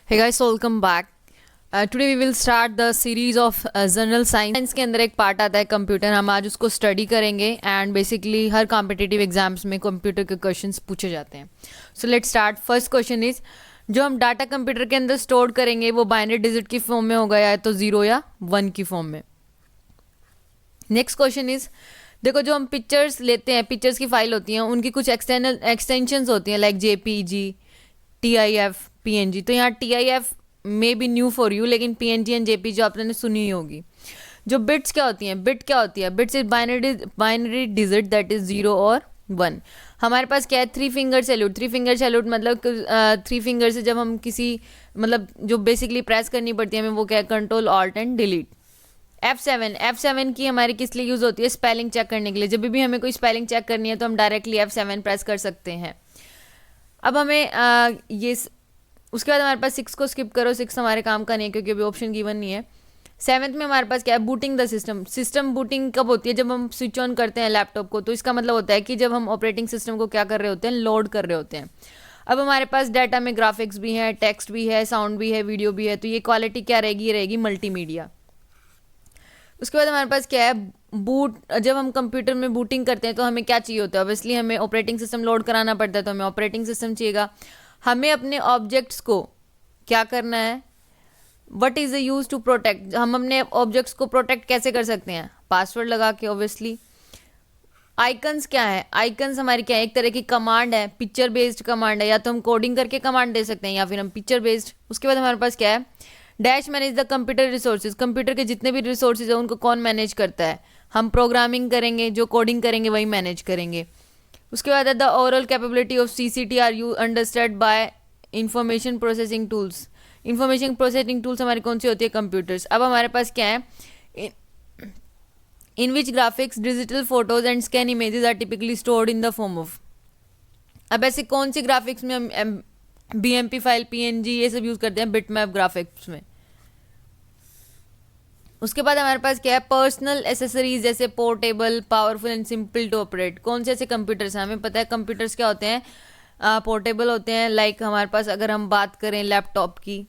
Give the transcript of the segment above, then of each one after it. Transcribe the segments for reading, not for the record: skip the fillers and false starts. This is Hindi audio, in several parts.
Hey guys, welcome back. Today we will start the series of general science के अंदर एक पार्ट आता है कंप्यूटर. हम आज उसको स्टडी करेंगे and basically her competitive exams में कंप्यूटर के क्वेश्चंस पूछे जाते हैं. So let's start. First question is, जो हम डाटा कंप्यूटर के अंदर स्टोर करेंगे वो बाइनरी डिजिट की फॉर्म में होगा या तो 0 या 1 की फॉर्म में. नेक्स्ट क्वेश्चन इज, देखो जो हम पिक्चर्स लेते हैं, पिक्चर्स की फाइल होती हैं, उनकी कुछ एक्सटर्नल एक्सटेंशंस होती हैं लाइक JPG, TIF, PNG. तो यहाँ TIF may be new for you, लेकिन PNG एंड JPG जो आपने सुनी ही होगी. जो बिट्स क्या होती हैं, बिट क्या होती है, bits is binary digit that is 0 और 1. हमारे पास क्या है, 3 फिंगर सैल्यूट. 3 फिंगर सैल्यूट मतलब 3 फिंगर से जब हम किसी मतलब जो बेसिकली प्रेस करनी पड़ती है हमें, वो क्या है, control alt and delete. F7 की हमारी किस लिए यूज़ होती है, स्पेलिंग चेक करने के लिए. जब भी हमें कोई स्पेलिंग चेक करनी है तो हम डायरेक्टली F7 प्रेस कर सकते हैं. अब हमें ये उसके बाद हमारे पास 6 को स्किप करो, 6 हमारे काम का नहीं है क्योंकि अभी ऑप्शन गिवन नहीं है. 7th में हमारे पास क्या है, booting the system. System booting कब होती है, जब हम स्विच ऑन करते हैं लैपटॉप को. तो इसका मतलब होता है कि जब हम ऑपरेटिंग सिस्टम को क्या कर रहे होते हैं, लोड कर रहे होते हैं. अब हमारे पास डाटा में ग्राफिक्स भी हैं, टेक्स्ट भी है, साउंड भी है, वीडियो भी है. तो ये क्वालिटी क्या रहेगी, ये रहेगी मल्टीमीडिया. उसके बाद हमारे पास क्या है, बूट. जब हम कंप्यूटर में बूटिंग करते हैं तो हमें क्या चाहिए होता है, ऑब्वियसली हमें ऑपरेटिंग सिस्टम लोड कराना पड़ता है, तो हमें ऑपरेटिंग सिस्टम चाहिएगा. हमें अपने ऑब्जेक्ट्स को क्या करना है, what is the use to protect. हम अपने ऑब्जेक्ट्स को प्रोटेक्ट कैसे कर सकते हैं, पासवर्ड लगा के ऑब्वियसली. आइकन्स क्या है, आइकन्स हमारी क्या है, एक तरह की कमांड है, पिक्चर बेस्ड कमांड है. या तो हम कोडिंग करके कमांड दे सकते हैं या फिर हम पिक्चर बेस्ड. उसके बाद हमारे पास क्या है, dash manage the computer resources. Computer के जितने भी रिसोर्सेज है उनको कौन मैनेज करता है, हम प्रोग्रामिंग करेंगे, जो कोडिंग करेंगे वही मैनेज करेंगे. उसके बाद the overall capability of CCT are you understand by information processing tools. Information processing tools हमारी कौन सी होती है, कंप्यूटर्स. अब हमारे पास क्या है, in which graphics, digital photos and scan images are typically stored in the form of. अब ऐसे कौन सी ग्राफिक्स में हम BMP फाइल, PNG ये सब यूज करते हैं बिटमैप ग्राफिक्स में. उसके बाद हमारे पास क्या है, पर्सनल एसेसरीज जैसे portable, powerful and simple to operate. कौन से ऐसे कंप्यूटर्स हैं, हमें पता है कंप्यूटर्स क्या होते हैं, पोर्टेबल होते हैं. लाइक हमारे पास अगर हम बात करें लैपटॉप की.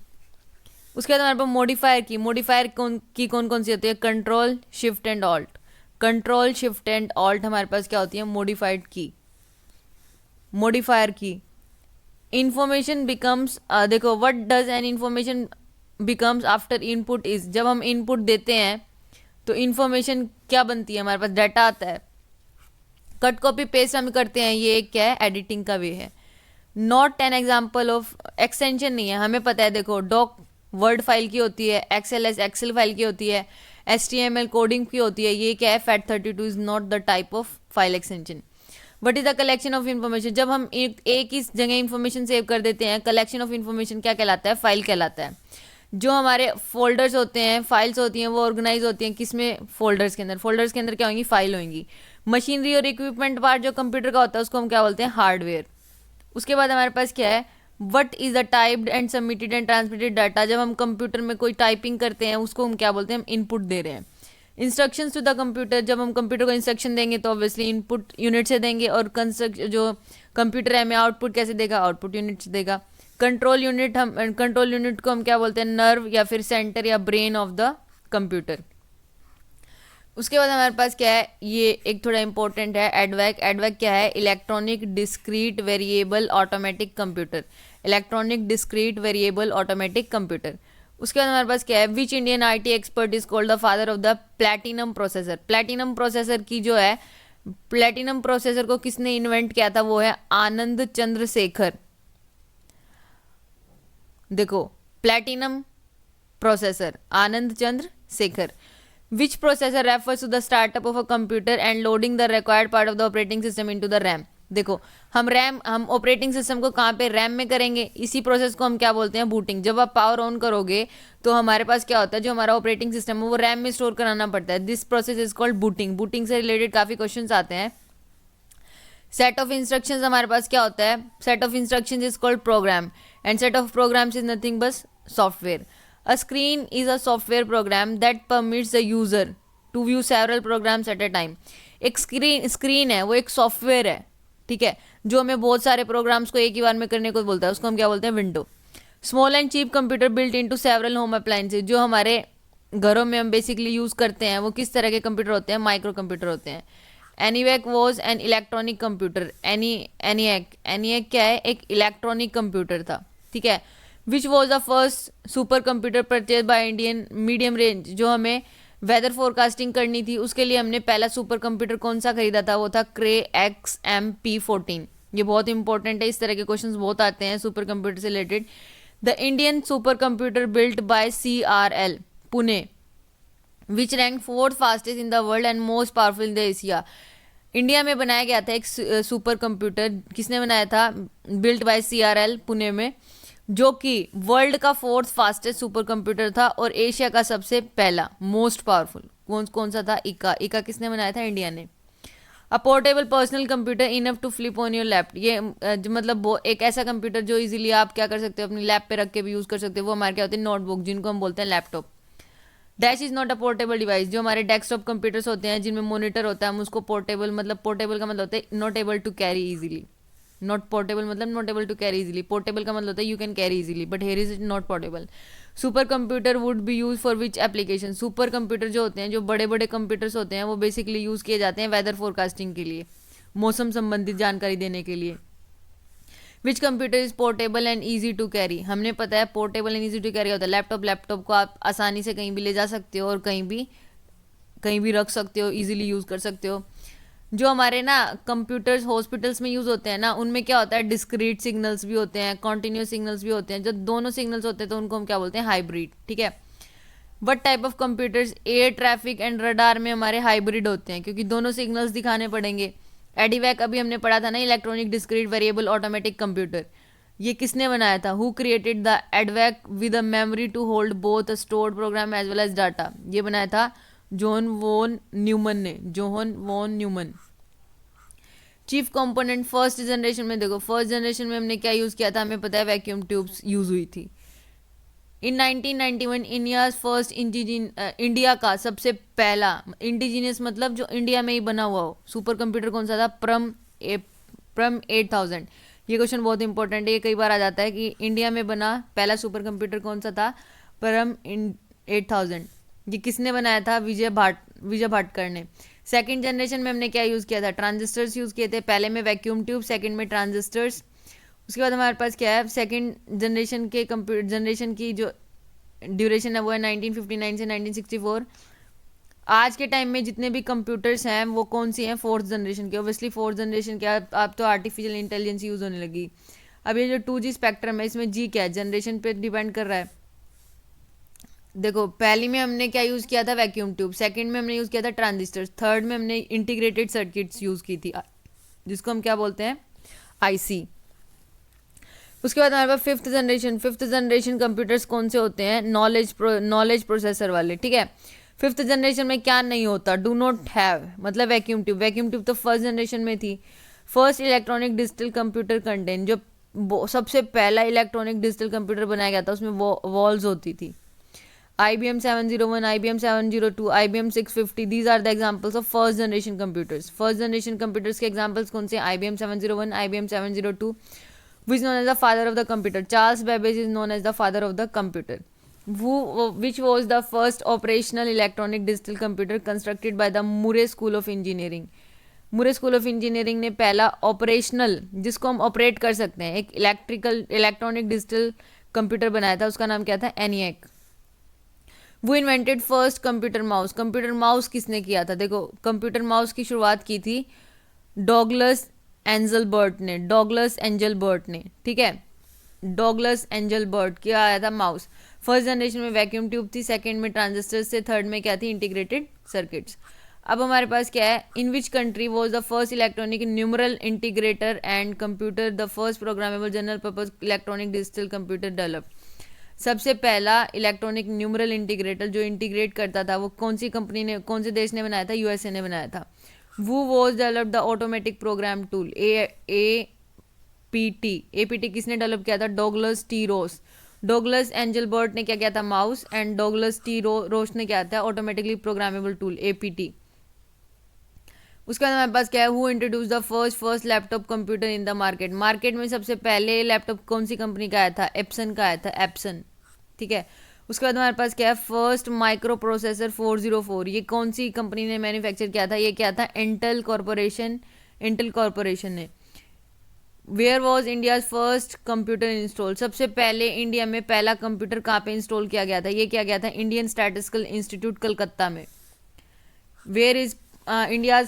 उसके बाद हमारे पास मॉडिफायर की. मॉडिफायर कौन कौन सी होती है, control shift and alt. Control shift and alt हमारे पास क्या होती है, मॉडिफाइड की, मॉडिफायर की. इंफॉर्मेशन बिकम्स, देखो what does an information becomes after input is. जब हम इनपुट देते हैं तो इन्फॉर्मेशन क्या बनती है, हमारे पास डाटा आता है. कट कॉपी पेस्ट हम करते हैं, ये क्या है, एडिटिंग का वे है. Not an example of extension नहीं है, हमें पता है. देखो डॉक वर्ड फाइल की होती है, XLS एक्सेल फाइल की होती है, HTML कोडिंग की होती है. ये क्या है, FAT32 is not the type of file extension. What is the collection of information. जब हम एक ही जगह इन्फॉर्मेशन सेव कर देते हैं, कलेक्शन ऑफ इन्फॉर्मेशन क्या कहलाता है, फाइल कहलाता है. जो हमारे फोल्डर्स होते हैं, फाइल्स होती हैं, वो ऑर्गेनाइज होती हैं किसमें, फोल्डर्स के अंदर. फोल्डर्स के अंदर क्या होंगी, फाइल होंगी. मशीनरी और इक्विपमेंट पार्ट जो कंप्यूटर का होता है उसको हम क्या बोलते हैं, हार्डवेयर. उसके बाद हमारे पास क्या है, what is the typed and submitted and transmitted data. जब हम कंप्यूटर में कोई टाइपिंग करते हैं उसको हम क्या बोलते हैं, हम इनपुट दे रहे हैं. Instructions to the computer. जब हम कंप्यूटर को इंस्ट्रक्शन देंगे तो ऑब्वियसली इनपुट यूनिट से देंगे, और जो कंप्यूटर है हमें आउटपुट कैसे देगा, आउटपुट यूनिट से देगा. कंट्रोल यूनिट को हम क्या बोलते हैं, नर्व या फिर सेंटर या ब्रेन ऑफ द कंप्यूटर. उसके बाद हमारे पास क्या है, ये एक थोड़ा इंपॉर्टेंट है, एडवैक. एडवैक क्या है, electronic discrete variable automatic computer. Electronic discrete variable automatic computer. उसके बाद हमारे पास क्या है, which Indian IT expert is called the father of the platinum processor. Platinum processor की जो है, प्लैटिनम प्रोसेसर को किसने इन्वेंट किया था, वो है आनंद चंद्रशेखर. देखो platinum processor, Anand Chandrasekhar. Which processor refers to the startup of a computer and loading the required part of the operating system into the RAM. देखो हम ऑपरेटिंग सिस्टम को कहाँ पे, रैम में करेंगे. इसी प्रोसेस को हम क्या बोलते हैं, बूटिंग. जब आप पावर ऑन करोगे तो हमारे पास क्या होता है, जो हमारा ऑपरेटिंग सिस्टम है वो रैम में स्टोर कराना पड़ता है. This process is called booting. Booting से रिलेटेड काफ़ी क्वेश्चन आते हैं. सेट ऑफ इंस्ट्रक्शंस हमारे पास क्या होता है, set of instructions is called program, and set of programs is nothing बस software. A screen is a software program that permits the user to view several programs at a time. एक स्क्रीन है, वो एक सॉफ्टवेयर है, ठीक है, जो हमें बहुत सारे प्रोग्राम्स को एक ही बार में करने को बोलता है, उसको हम क्या बोलते हैं, window. Small and cheap computer built into several home appliances, जो हमारे घरों में हम बेसिकली यूज करते हैं वो किस तरह के कंप्यूटर होते हैं, माइक्रो कंप्यूटर होते हैं। एनीवेक वॉज एन इलेक्ट्रॉनिक कंप्यूटर, एनीएक क्या है, एक इलेक्ट्रॉनिक कंप्यूटर था, ठीक है। Which was the first super computer purchase by Indian medium range, जो हमें वेदर फोरकास्टिंग करनी थी उसके लिए हमने पहला सुपर कंप्यूटर कौन सा खरीदा था, वो था क्रे XMP14। ये बहुत इंपॉर्टेंट है, इस तरह के क्वेश्चंस बहुत आते हैं सुपर कंप्यूटर से related. The Indian super computer built by CRL Pune, which rank fourth fastest in the world and most powerful in the Asia. India में बनाया गया था एक सुपर कंप्यूटर, किसने बनाया था, बिल्ट बाय CRL पुणे में, जो कि वर्ल्ड का फोर्थ फास्टेस्ट सुपर कंप्यूटर था और एशिया का सबसे पहला मोस्ट पावरफुल। कौन सा था, इका किसने बनाया था, इंडिया ने। A portable personal computer enough to flip on your lap, ये मतलब एक ऐसा कंप्यूटर जो इजीली आप क्या कर सकते हो, अपनी लैप पे रख के भी यूज कर सकते हो, वो हमारे क्या होते हैं, नोटबुक, जिनको हम बोलते हैं laptop. Dash is not a portable device, जो हमारे डेस्कटॉप कंप्यूटर्स होते हैं जिनमें मॉनिटर होता है, हम उसको पोर्टेबल, मतलब पोर्टेबल का मतलब होता है not able to carry easily, not portable मतलब not able to carry easily, portable का मतलब होता है you can carry easily, but here is not portable. Supercomputer would be use for which application, supercomputer जो होते हैं, जो बड़े बड़े कंप्यूटर्स होते हैं, वो बेसिकली यूज किए जाते हैं वेदर फोरकास्टिंग के लिए, मौसम संबंधित जानकारी देने के लिए। Which computer is portable and easy to carry, हमने पता है portable and easy to carry होता है लैपटॉप को आप आसानी से कहीं भी ले जा सकते हो और कहीं भी रख सकते हो, इजीली यूज कर सकते हो। जो हमारे ना कंप्यूटर्स हॉस्पिटल्स में यूज होते हैं ना, उनमें क्या होता है, डिस्क्रीट सिग्नल्स भी होते हैं, कॉन्टिन्यूस सिग्नल्स भी होते हैं, जो दोनों सिग्नल्स होते हैं तो उनको हम क्या बोलते हैं, हाइब्रिड, ठीक है। What type of computers, air traffic and radar में हमारे हाइब्रिड होते हैं, क्योंकि दोनों सिग्नल्स दिखाने पड़ेंगे। एडीवैक अभी हमने पढ़ा था ना, electronic discrete variable automatic computer, ये किसने बनाया था, who created the EDVAC with a memory to hold both stored program as well as data, ये बनाया था John von Neumann. Chief component first generation में, देखो फर्स्ट जनरेशन में हमने क्या यूज किया था, हमें पता है वैक्यूम ट्यूब्स यूज हुई थी। इन 1991 इंडिया का सबसे पहला इंडिजीनियस, मतलब जो इंडिया में ही बना हुआ हो, सुपर कंप्यूटर कौन सा था, प्रम 8000। ये क्वेश्चन बहुत इंपॉर्टेंट है, ये कई बार आ जाता है कि इंडिया में बना पहला सुपर कंप्यूटर कौन सा था, परम 8000। ये किसने बनाया था, विजय भाटकर ने। सेकंड जनरेशन में हमने क्या यूज़ किया था, ट्रांजिस्टर्स यूज़ किए थे, पहले में वैक्यूम ट्यूब, सेकंड में ट्रांजिस्टर्स। उसके बाद हमारे पास क्या है, सेकंड जनरेशन के कंप्यूटर जनरेशन की जो ड्यूरेशन है वो है 1959 से 1964। आज के टाइम में जितने भी कंप्यूटर्स हैं वो कौन सी हैं, फोर्थ जनरेशन के। ऑब्वियसली फोर्थ जनरेशन के आप तो आर्टिफिशियल इंटेलिजेंस यूज़ होने लगी। अब ये जो 2G स्पेक्ट्रम है, इसमें जी क्या है, जनरेशन पे डिपेंड कर रहा है। देखो पहली में हमने क्या यूज़ किया था, वैक्यूम ट्यूब, सेकंड में हमने यूज़ किया था ट्रांजिस्टर्स, थर्ड में हमने इंटीग्रेटेड सर्किट्स यूज़ की थी, जिसको हम क्या बोलते हैं, IC। उसके बाद हमारे पास फिफ्थ जनरेशन कंप्यूटर्स कौन से होते हैं, नॉलेज प्रोसेसर वाले, ठीक है। फिफ्थ जनरेशन में क्या नहीं होता, डू नॉट हैव, मतलब वैक्यूम ट्यूब तो फर्स्ट जनरेशन में थी। First electronic digital computer content, जो सबसे पहला इलेक्ट्रॉनिक डिजिटल कंप्यूटर बनाया गया था, उसमें वॉल्स होती थी। IBM 701, IBM 702, IBM 650, these are the examples of first generation computers. First generation computers के examples कौन से, IBM 701, IBM 702, which is known as the father of the computer. Charles Babbage is known as the father of the computer. Which was the first operational electronic digital computer constructed by the Murray School of Engineering. मुरे स्कूल ऑफ इंजीनियरिंग ने पहला ऑपरेशनल, जिसको हम ऑपरेट कर सकते हैं, एक इलेक्ट्रॉनिक डिजिटल कंप्यूटर बनाया था, उसका नाम क्या था, ENIAC. वो इन्वेंटेड फर्स्ट कंप्यूटर माउस किसने किया था, देखो कंप्यूटर माउस की शुरुआत की थी डॉगलस एंजलबर्ट ने, ठीक है, डॉगलस एंजलबर्ट क्या आया था माउस। फर्स्ट जनरेशन में वैक्यूम ट्यूब थी, सेकंड में ट्रांजिस्टर्स थे, थर्ड में क्या थी, इंटीग्रेटेड सर्किट्स। अब हमारे पास क्या है, in which country was the first electronic numeral integrator and computer, the first programmable general purpose electronic digital computer develop. सबसे पहला इलेक्ट्रॉनिक न्यूमरल इंटीग्रेटर जो इंटीग्रेट करता था, वो कौन से देश ने बनाया था, USA ने बनाया था। वो was develop the automatic program tool, APT किसने डेवलप किया था, डॉगलस एंजलबर्ट ने क्या किया था, mouse, and Douglas T Roach ने क्या था, ऑटोमेटिकली प्रोग्रामेबल टूल, APT। उसके बाद हमारे पास क्या है, who introduce the first laptop computer in the market. Market में सबसे पहले लैपटॉप कौन सी कंपनी का आया था, एप्सन का आया था, एप्सन, ठीक है। उसके बाद हमारे पास क्या है, फर्स्ट माइक्रो प्रोसेसर 404, ये कौन सी कंपनी ने मैन्युफैक्चर किया था, ये क्या था, इंटेल कॉरपोरेशन ने। Where was India first computer install, सबसे पहले इंडिया में पहला कंप्यूटर कहाँ पे इंस्टॉल किया गया था, ये किया गया था इंडियन स्टैटिस्टिकल इंस्टीट्यूट कलकत्ता में। Where is India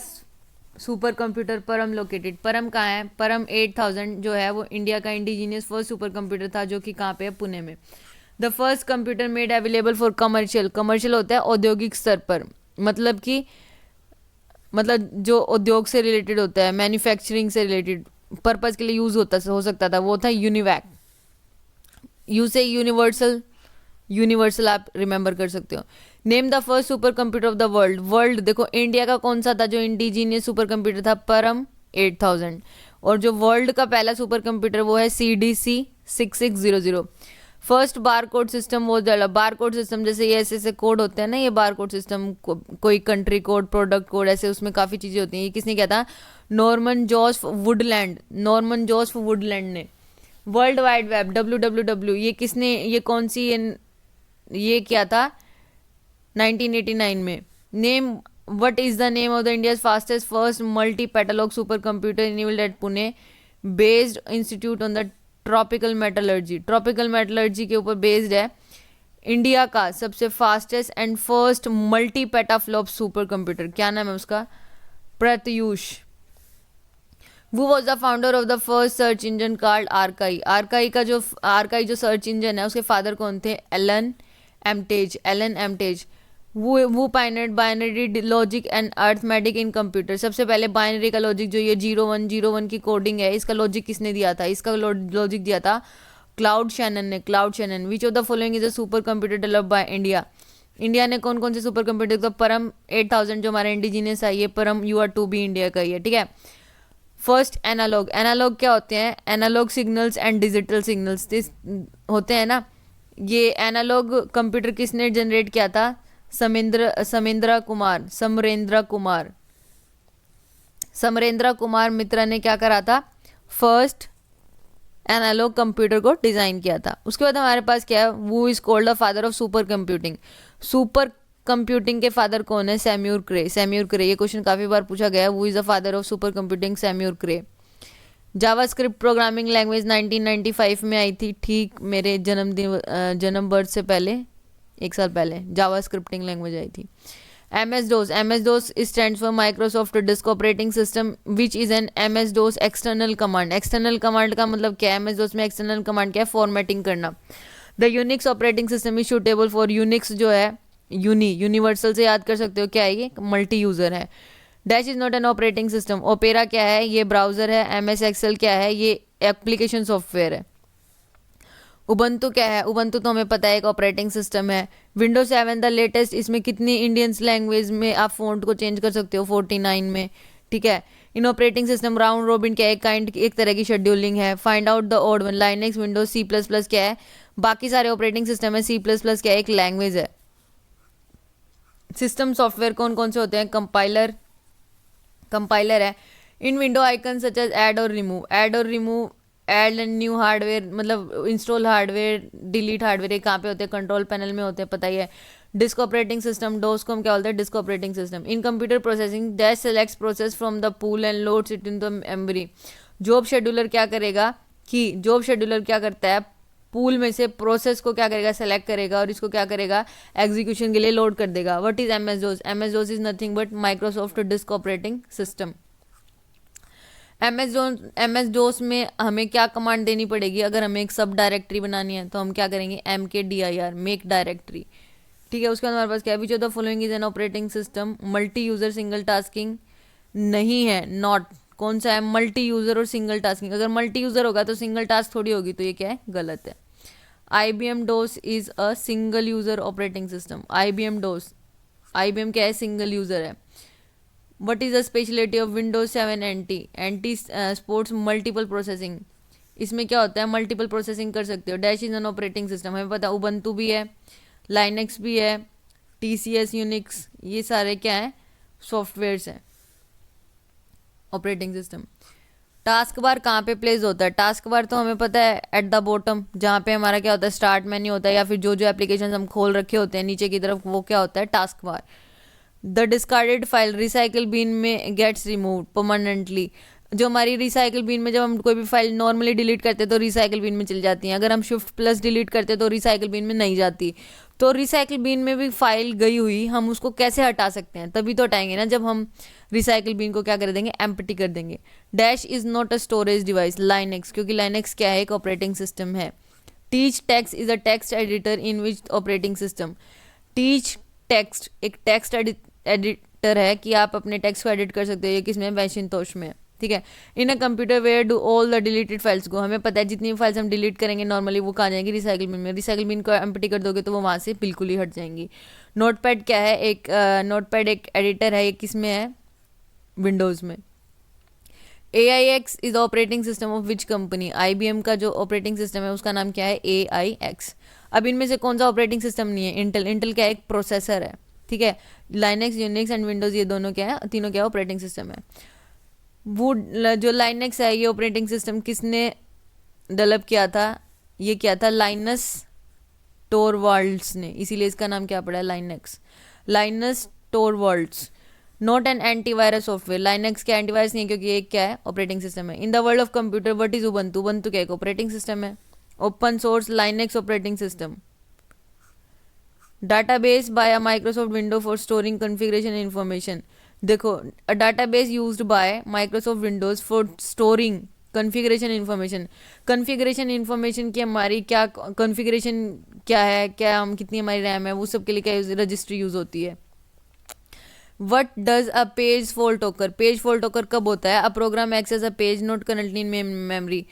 super computer Param located, Param कहाँ है, परम 8000 जो है वो इंडिया का इंडिजीनियस फर्स्ट सुपर कंप्यूटर था, जो कि कहाँ पे है, पुणे में। The first computer made available for commercial होता है औद्योगिक स्तर पर, मतलब कि जो उद्योग से रिलेटेड होता है, मैन्युफैक्चरिंग से रिलेटेड पर्पज के लिए यूज हो सकता था, वो था यूनिवैक। यू से यूनिवर्सल आप रिमेंबर कर सकते हो। Name the first super computer of the world, देखो इंडिया का कौन सा था जो इंडिजीनियस सुपर कंप्यूटर था, परम 8000, और जो वर्ल्ड का पहला सुपर कंप्यूटर वो है CDC 6600। First bar code system वो डेवलप, बार कोड सिस्टम जैसे ये ऐसे कोड होते हैं ना, ये बार कोड सिस्टम कोई कंट्री कोड, प्रोडक्ट कोड, ऐसे उसमें काफ़ी चीज़ें होती हैं। ये किसने किया था, नॉर्मन जॉस वुडलैंड ने। वर्ल्ड वाइड वेब WWW, ये किसने, ये कौन सी, ये क्या था, 1989 में। Name, what is the name of the India's fastest first multi petaflop supercomputer enabled at Pune, based institute on the tropical metallurgy के ऊपर बेस्ड है। इंडिया का सबसे fastest and first multi petaflop supercomputer, क्या नाम है उसका, प्रत्यूष। वो was the founder of the first search engine called Archie. Archie जो सर्च इंजन है उसके फादर कौन थे, एलन एमटेज। वो pioneered binary logic and arithmetic in computer, सबसे पहले बाइनरी का लॉजिक जो ये 0101 की कोडिंग है, इसका लॉजिक किसने दिया था, इसका लॉजिक दिया था क्लाउड शैनन ने। Which of the following is a super computer developed by India ने कौन कौन से सुपर कंप्यूटर, तो परम 8000 जो हमारा इंडिजीनियस है, ये परम UR2 भी इंडिया का ही है, ठीक है। फर्स्ट एनालॉग क्या होते हैं, analog signals and digital signals होते हैं ना। ये एनालॉग कंप्यूटर किसने जनरेट किया था, समरेंद्र कुमार मित्रा ने क्या करा था, फर्स्ट एनालॉग कंप्यूटर को डिजाइन किया था। उसके बाद हमारे पास क्या है, वो is called the father of super computing के फादर कौन है, सैम्यूर क्रे। ये क्वेश्चन काफी बार पूछा गया है, वो is the father of supercomputing, Seymour Cray. JavaScript programming language 1995 में आई थी, ठीक मेरे जन्म बर्थ से पहले, एक साल पहले जावास्क्रिप्टिंग लैंग्वेज आई थी। MS DOS stands for Microsoft disk operating system, which is an MS DOS external command का मतलब क्या है, MS DOS में एक्सटर्नल कमांड क्या है, फॉर्मेटिंग करना। The Unix operating system is suitable for Unix, जो है यूनिवर्सल से याद कर सकते हो, क्या है ये, मल्टी यूजर है। Dash is not an operating system, opera क्या है, ये ब्राउजर है। MS Excel क्या है, ये एप्लीकेशन सॉफ्टवेयर है। उबंटू क्या है, उबंटू तो हमें पता है एक ऑपरेटिंग सिस्टम है। विंडोज 7 द लेटेस्ट, इसमें कितनी इंडियंस लैंग्वेज में आप फ़ॉन्ट को चेंज कर सकते हो, 49 में, ठीक है। इन ऑपरेटिंग सिस्टम राउंड रोबिन क्या है, एक तरह की शेड्यूलिंग है। Find out the odd one, Linux, Windows, C++ क्या है, बाकी सारे ऑपरेटिंग सिस्टम है, C++ क्या है, एक लैंग्वेज है। सिस्टम सॉफ्टवेयर कौन कौन से होते हैं, कंपाइलर है। In window icon such as add और remove, add and new hardware, मतलब इंस्टॉल हार्डवेयर, डिलीट हार्डवेयर, कहाँ पे होते हैं, कंट्रोल पैनल में होते हैं, पता ही है। डिस्क ऑपरेटिंग सिस्टम, डोस को हम क्या बोलते हैं, disk operating system. In computer processing, dash selects process from the pool and loads it in the memory. Job scheduler क्या करेगा, कि जॉब शेड्यूलर क्या करता है, पूल में से प्रोसेस को क्या करेगा, सेलेक्ट करेगा और इसको क्या करेगा, एग्जीक्यूशन के लिए लोड कर देगा। What is MS DOS, MS DOS is nothing but Microsoft disk operating system. MS DOS में हमें क्या कमांड देनी पड़ेगी, अगर हमें एक सब डायरेक्टरी बनानी है तो हम क्या करेंगे, MKDIR, मेक डायरेक्टरी, ठीक है। उसके बाद हमारे पास क्या है, which of the following is an operating system, multi user single tasking नहीं है, नॉट, कौन सा है, मल्टी यूजर और सिंगल टास्किंग। अगर मल्टी यूजर होगा तो सिंगल टास्क थोड़ी होगी, तो ये क्या है, गलत है। IBM DOS is a single user operating system. IBM क्या है, सिंगल यूजर है। What is the speciality of Windows 7 NT supports multiple processing, इसमें क्या होता है, मल्टीपल प्रोसेसिंग कर सकते हो। Dash is an operating system, हमें पता है उबंटू भी है, लाइनेक्स भी है, TCS यूनिक्स, ये सारे क्या है, सॉफ्टवेयर्स हैं। Operating system. टास्क बार कहाँ पे प्लेस होता है? टास्क बार तो हमें पता है एट द बॉटम, जहाँ पे हमारा क्या होता है, स्टार्ट मेन्यू होता है, या फिर जो जो एप्लीकेशन हम खोल रखे होते हैं नीचे की तरफ, वो क्या होता है, task bar. The discarded file recycle bin में गेट्स रिमूव परमानेंटली। जो हमारी रिसाइकल बिन में, जब हम कोई भी फाइल नॉर्मली डिलीट करते हैं तो रिसाइकल बिन में चली जाती हैं, अगर हम शिफ्ट प्लस डिलीट करते हैं तो रिसाइकल बिन में नहीं जाती। तो रिसाइकल बिन में भी फाइल गई हुई, हम उसको कैसे हटा सकते हैं? तभी तो हटाएंगे ना, जब हम रिसाइकल बिन को क्या कर देंगे, एम्प्टी कर देंगे। Dash is not a storage device Linux, क्योंकि लाइनेक्स क्या है, एक ऑपरेटिंग सिस्टम है। Teach text is a text editor in which operating system. Teach text एक टेक्स्ट एडिटर है कि आप अपने टेक्स्ट को एडिट कर सकते हो। ये किसमें? वैशिंतोष में, ठीक है। In a computer where do all the deleted files को, हमें पता है जितनी फाइल्स हम डिलीट करेंगे नॉर्मली वो कहाँ जाएंगी, रिसाइकल बिन में। रिसाइकल बिन को एम्प्टी कर दोगे तो वो वहाँ से बिल्कुल ही हट जाएंगी। नोटपैड क्या है? एक नोटपैड एक एडिटर है, ये किसमें है, विंडोज़ में। AIX is operating system of which company? IBM का जो ऑपरेटिंग सिस्टम है उसका नाम क्या है, AIX। अब इनमें से कौन सा ऑपरेटिंग सिस्टम नहीं है? इंटेल। इंटेल क्या है, एक प्रोसेसर है, ठीक है। लाइनेक्स, यूनिक्स एंड विंडोज़, ये दोनों क्या है, तीनों क्या ऑपरेटिंग सिस्टम है। वो जो लाइनेक्स है, ये ऑपरेटिंग सिस्टम किसने डेवलप किया था? ये किया था लाइनस टोरवाल्ड्स ने, इसीलिए इसका नाम क्या पड़ा है, Linux. Linus Torvalds. Not an antivirus software. Linux क्या एंटीवायरस नहीं है, क्योंकि ये क्या है, ऑपरेटिंग सिस्टम है। In the world of computer what is Ubuntu? Ubuntu क्या एक ऑपरेटिंग सिस्टम है। Open source Linux operating system. Database by Microsoft window for storing configuration information. देखो, a database used by Microsoft Windows for storing configuration information. Configuration information की हमारी क्या कॉन्फ़िगरेशन क्या है, क्या हम कितनी हमारी रैम है, वो सब के लिए क्या रजिस्ट्री यूज़ होती है। What does a page fault occur? Page fault occur कब होता है? A program access a page not currently in memory.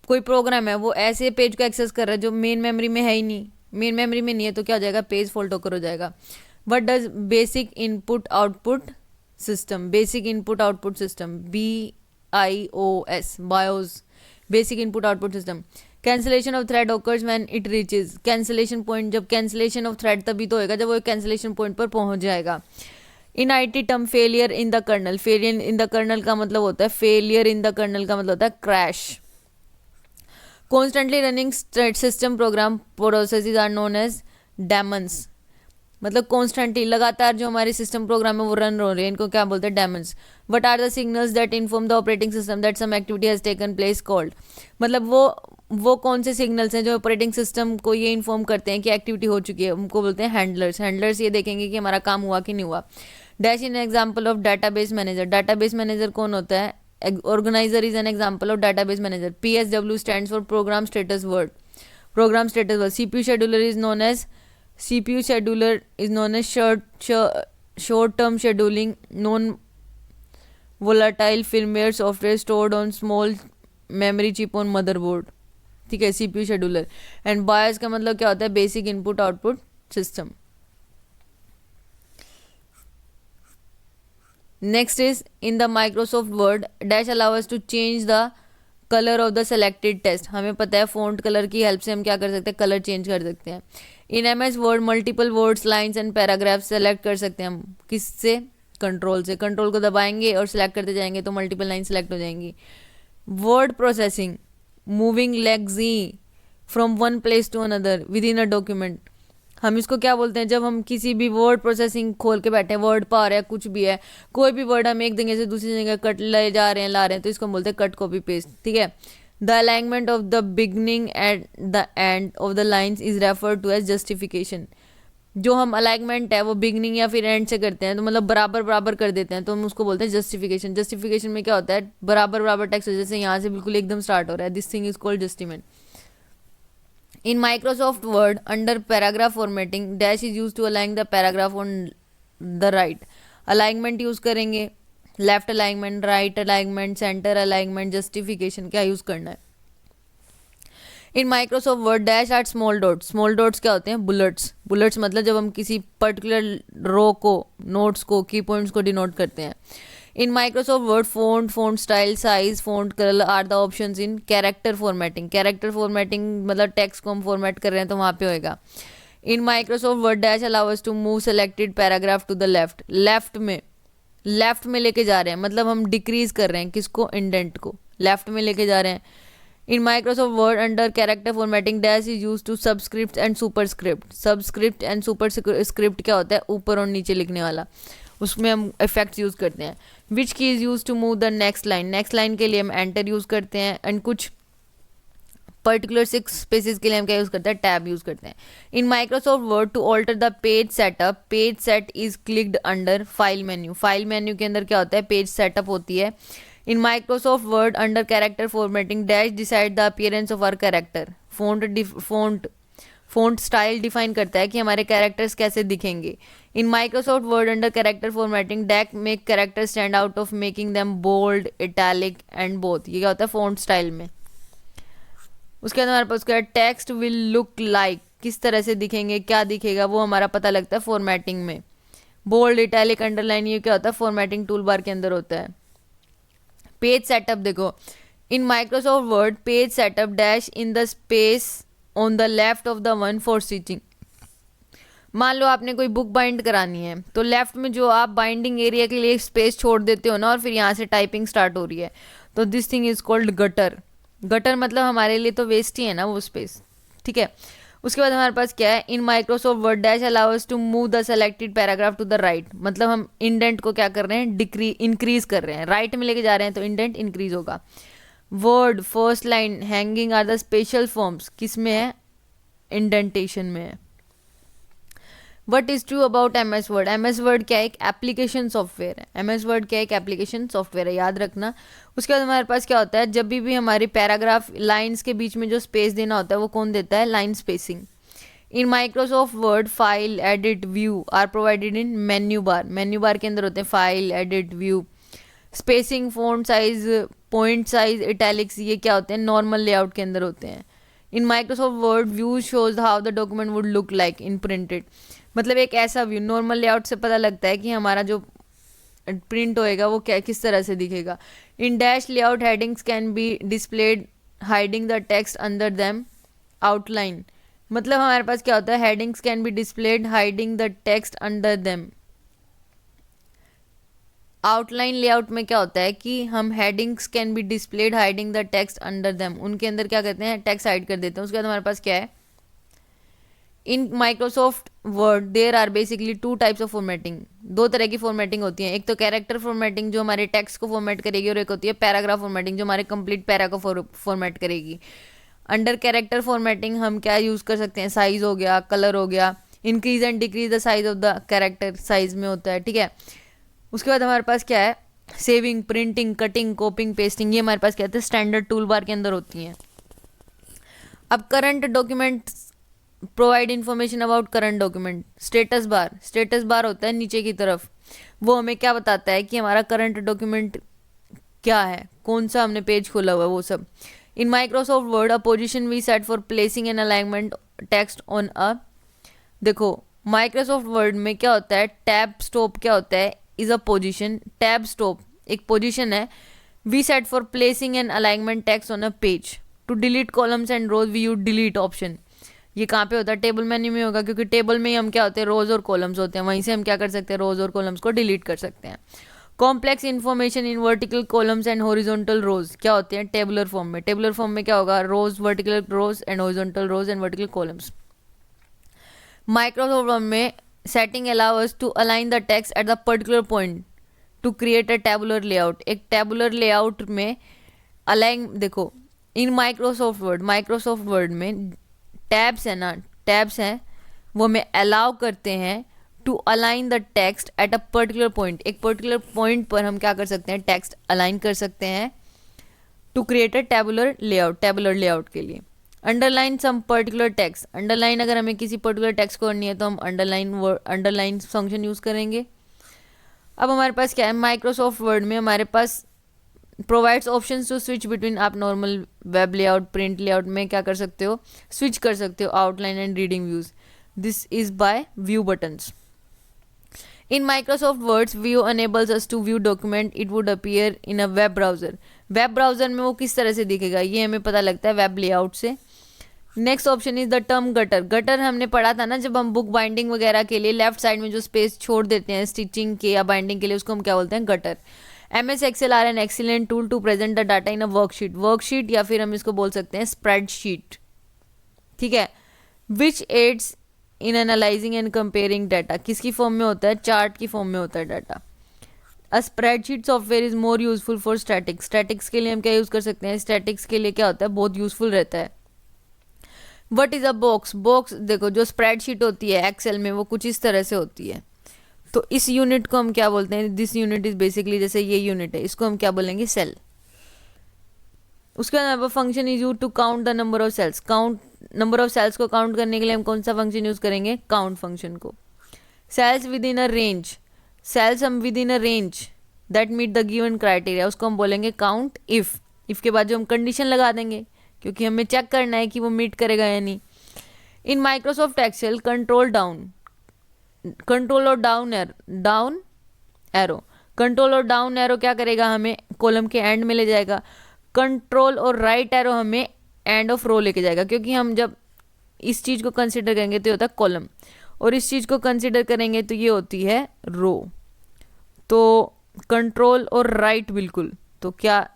कोई प्रोग्राम है वो ऐसे पेज को एक्सेस कर रहा है जो मेन मेमोरी में है ही नहीं, मेन मेमोरी में नहीं है, तो क्या हो जाएगा, पेज फॉल्ट ओकर हो जाएगा। What does basic input output system? Basic input output system, BIOS, BIOS, basic input output system. Cancellation of thread occurs when it reaches cancellation point. जब कैंसिलेशन ऑफ थ्रेड तभी तो होएगा जब वो कैंसिलेशन पॉइंट पर पहुंच जाएगा। In IT term failure in the kernel. Failure in the kernel का मतलब होता है, फेलियर इन द कर्नल का मतलब होता है crash. Constantly running system program processes are known as daemons. मतलब कॉन्स्टेंटली लगातार जो हमारे सिस्टम प्रोग्राम है वो रन हो रहे हैं, इनको क्या बोलते हैं, daemons. What are the signals that inform the operating system that some activity has taken place called. मतलब वो कौन से सिग्नल्स हैं जो ऑपरेटिंग सिस्टम को ये इन्फॉर्म करते हैं कि एक्टिविटी हो चुकी है, उनको बोलते हैं हैंडलर्स। हैंडलर्स ये देखेंगे कि हमारा काम हुआ कि नहीं हुआ। Dash in example of database manager. Database manager कौन होता है? Organizer is an example of database manager. PSW stands for program status word. Program status word. CPU scheduler is known as short term scheduling non volatile firmware software stored on small memory chip on motherboard, ठीक है, CPU शेड्यूलर। एंड बायस का मतलब क्या होता है, basic input output system. Next is in the Microsoft Word dash allow us to change the colour of the selected text. हमें पता है फॉन्ट कलर की हेल्प से हम क्या कर सकते हैं, कलर चेंज कर सकते हैं। इन MS word multiple words lines and paragraph select कर सकते हैं हम, किससे, कंट्रोल से। कंट्रोल को दबाएंगे और सिलेक्ट करते जाएंगे तो मल्टीपल लाइन सेलेक्ट हो जाएंगी। Word processing moving text from one place to another within a document. हम इसको क्या बोलते हैं, जब हम किसी भी वर्ड प्रोसेसिंग खोल के बैठे हैं, वर्ड पार है, कुछ भी है, कोई भी वर्ड हम एक जगह से दूसरी जगह कट ले जा रहे हैं, ला रहे हैं, तो इसको हम बोलते हैं कट कॉपी पेस्ट, ठीक है। The alignment of the beginning at the end of the lines is refer to as justification. जो हम अलाइनमेंट है वो बिगनिंग या फिर एंड से करते हैं, तो मतलब बराबर बराबर कर देते हैं, तो हम उसको बोलते हैं जस्टिफिकेशन। जस्टिफिकेशन में क्या होता है, बराबर बराबर टेक्स्ट, जैसे यहाँ से बिल्कुल एकदम स्टार्ट हो रहा है, this thing is called justification. In Microsoft Word, under paragraph formatting, dash is used to align the paragraph on the right. Alignment use करेंगे, left alignment, right alignment, centre alignment, justification क्या यूज करना है। In Microsoft Word dash are small dots. Small dots क्या होते हैं, बुलेट्स। बुलेट्स मतलब जब हम किसी पर्टिकुलर रो को, नोट्स को, की पॉइंट्स को डिनोट करते हैं। In Microsoft Word font style, size, font colour are the options in character formatting. Character formatting मतलब टेक्स्ट को हम फॉर्मेट कर रहे हैं तो वहाँ पे होएगा। In Microsoft Word dash allow us to move selected paragraph to the left. Left में लेफ्ट में लेके जा रहे हैं, मतलब हम डिक्रीज कर रहे हैं किसको, इंडेंट को लेफ्ट में लेके जा रहे हैं. In Microsoft Word under character formatting dash is use to subscript and superscript. Subscript and superscript क्या होता है, ऊपर और नीचे लिखने वाला, उसमें हम इफेक्ट्स यूज करते हैं. Which key is use to move the next line. Next line के लिए हम एंटर यूज करते हैं. एंड कुछ पर्टिकुलर 6 स्पेसेस के लिए हम क्या यूज करते हैं, टैब यूज करते हैं. In Microsoft Word to alter the page setup, page set is clicked under file menu. File menu के अंदर क्या होता है, पेज सेटअप होती है. In Microsoft Word under character formatting dash decide the appearance of our character. Font style define करता है कि हमारे कैरेक्टर्स कैसे दिखेंगे. In Microsoft Word under character formatting dash make character stand out of making them bold, italic and both. ये क्या होता है, फोंट स्टाइल में. उसके बाद हमारे पास उसका टेक्स्ट विल लुक लाइक, किस तरह से दिखेंगे, क्या दिखेगा, वो हमारा पता लगता है फॉर्मेटिंग में. बोल्ड, इटैलिक, अंडरलाइन, ये क्या होता है, फॉर्मेटिंग टूल बार के अंदर होता है. पेज सेटअप देखो, in Microsoft word page setup dash in the space on the left of the one for stitching. मान लो आपने कोई बुक बाइंड करानी है, तो लेफ्ट में जो आप बाइंडिंग एरिया के लिए स्पेस छोड़ देते हो ना, और फिर यहाँ से टाइपिंग स्टार्ट हो रही है, तो this thing is called gutter. Gutter मतलब हमारे लिए तो वेस्ट ही है ना वो स्पेस, ठीक है. उसके बाद हमारे पास क्या है, in Microsoft Word dash allows to move the selected paragraph to the right. मतलब हम इंडेंट को क्या कर रहे हैं, इंक्रीज कर रहे हैं, राइट में लेके जा रहे हैं, तो इंडेंट इंक्रीज होगा. Word first line hanging are the special forms, किस में है, इंडेंटेशन में है. What is true about M S Word. M S Word क्या है, एक एप्लीकेशन सॉफ्टवेयर है. एम एस वर्ड क्या है, एक एप्लीकेशन सॉफ्टवेयर है, याद रखना. उसके बाद हमारे पास क्या होता है, जब भी हमारी पैराग्राफ लाइंस के बीच में जो स्पेस देना होता है वो कौन देता है, line spacing. In Microsoft Word file, edit, view are provided in menu bar. Menu bar के अंदर होते हैं file, edit, view. Spacing, font size, point size, italics, ये क्या होते हैं, नॉर्मल लेआउट के अंदर होते हैं. In Microsoft word view shows how the document would look like in printed. मतलब एक ऐसा व्यू, नॉर्मल लेआउट से पता लगता है कि हमारा जो प्रिंट होएगा वो क्या, किस तरह से दिखेगा. In dash layout headings can be displayed hiding the text under them. Outline मतलब हमारे पास क्या होता है, headings can be displayed hiding the text under them. Outline layout में क्या होता है कि हम headings can be displayed hiding the text under them, उनके अंदर क्या करते हैं, टेक्स्ट हाइड कर देते हैं. उसके बाद हमारे पास क्या है, in Microsoft Word there are basically 2 types of formatting. 2 तरह की फॉर्मेटिंग होती है. एक तो कैरेक्टर फॉर्मेटिंग जो हमारे टेक्स्ट को फॉर्मेट करेगी, और एक होती है पैराग्राफ फॉर्मेटिंग जो हमारे कंप्लीट पैरा को फॉर्मेट करेगी. अंडर कैरेक्टर फॉर्मेटिंग हम क्या यूज़ कर सकते हैं, साइज हो गया, कलर हो गया. Increase and decrease the size of the character size में होता है, ठीक है. उसके बाद हमारे पास क्या है, सेविंग, प्रिंटिंग, कटिंग, कॉपिंग, पेस्टिंग, ये हमारे पास क्या है, स्टैंडर्ड टूल बार के अंदर होती हैं. अब current document provide information about current document. Status bar, status bar होता है नीचे की तरफ, वो हमें क्या बताता है कि हमारा करंट डॉक्यूमेंट क्या है, कौन सा हमने पेज खोला हुआ है, वो सब. In Microsoft Word a position we set for placing an alignment text on a. देखो माइक्रोसॉफ्ट वर्ड में क्या होता है, टैब स्टॉप क्या होता है, is a position. Tab stop एक पोजीशन है. We set for placing an alignment text on a page. To delete columns and rows we use delete option. ये कहाँ पे होता है, टेबल मेन्यू में होगा, क्योंकि टेबल में ही हम क्या होते हैं, रोज और कॉलम्स होते हैं, वहीं से हम क्या कर सकते हैं, रोज और कॉलम्स को डिलीट कर सकते हैं. Complex information in vertical columns and horizontal rows क्या होते हैं, टेबुलर फॉर्म में. टेबुलर फॉर्म में क्या होगा, rows, vertical rows and horizontal rows and vertical columns. Microsoft Word में setting allow us to align the text at the particular point to create a tabular layout. एक टेबुलर लेआउट में अलाइन, देखो इन माइक्रोसॉफ्ट वर्ड में टैब्स है ना, टैब्स हैं, वो हमें अलाउ करते हैं to align the text at a particular point. एक पर्टिकुलर पॉइंट पर हम क्या कर सकते हैं, टेक्स्ट अलाइन कर सकते हैं to create a tabular layout के लिए. Underline some particular text. Underline अगर हमें किसी पर्टिकुलर टेक्स्ट को करनी है तो हम अंडरलाइन फंक्शन यूज़ करेंगे. अब हमारे पास क्या है, माइक्रोसॉफ्ट वर्ड में हमारे पास provides options to switch between. आप normal web layout, print layout में क्या कर सकते हो, स्विच कर सकते हो outline and reading views. This is by view buttons. In Microsoft word's view enables us to view document it would appear in a web browser. Web browser में वो किस तरह से दिखेगा, ये हमें पता लगता है वेब लेआउट से. Next option is the term gutter. Gutter हमने पढ़ा था ना जब हम बुक बाइंडिंग वगैरह के लिए लेफ्ट साइड में जो स्पेस छोड़ देते हैं स्टिचिंग के या बाइंडिंग के लिए, उसको हम क्या बोलते हैं, gutter. MS Excel are an excellent tool to present the data in a worksheet. Worksheet या फिर हम इसको बोल सकते हैं स्प्रेडशीट, ठीक है। Which aids in analysing and comparing data, किसकी फॉर्म में होता है, चार्ट की फॉर्म में होता है data. A spreadsheet software is more useful for statics. Statics के लिए हम क्या यूज कर सकते हैं, स्टैटिक्स के लिए क्या होता है, बहुत यूजफुल रहता है। What is a box. Box देखो जो स्प्रेडशीट होती है एक्सेल में वो कुछ इस तरह से होती है, तो इस यूनिट को हम क्या बोलते हैं, दिस यूनिट इज बेसिकली, जैसे ये यूनिट है इसको हम क्या बोलेंगे, सेल। उसके बाद function is use to count the number of cells. Count number of cells को काउंट करने के लिए हम कौन सा फंक्शन यूज करेंगे, काउंट फंक्शन को। Cells within a range, cells हम within a range that meet the given criteria, उसको हम बोलेंगे काउंट इफ। इफ के बाद जो हम कंडीशन लगा देंगे क्योंकि हमें चेक करना है कि वो मीट करेगा या नहीं। In Microsoft Excel control down, control और डाउन एरो, कंट्रोल और डाउन एरो क्या करेगा, हमें कॉलम के एंड में ले जाएगा। कंट्रोल और राइट एरो हमें एंड ऑफ रो लेके जाएगा, क्योंकि हम जब इस चीज़ को कंसिडर करेंगे तो ये होता है कॉलम, और इस चीज़ को कंसिडर करेंगे तो ये होती है रो। तो कंट्रोल और राइट बिल्कुल, तो क्या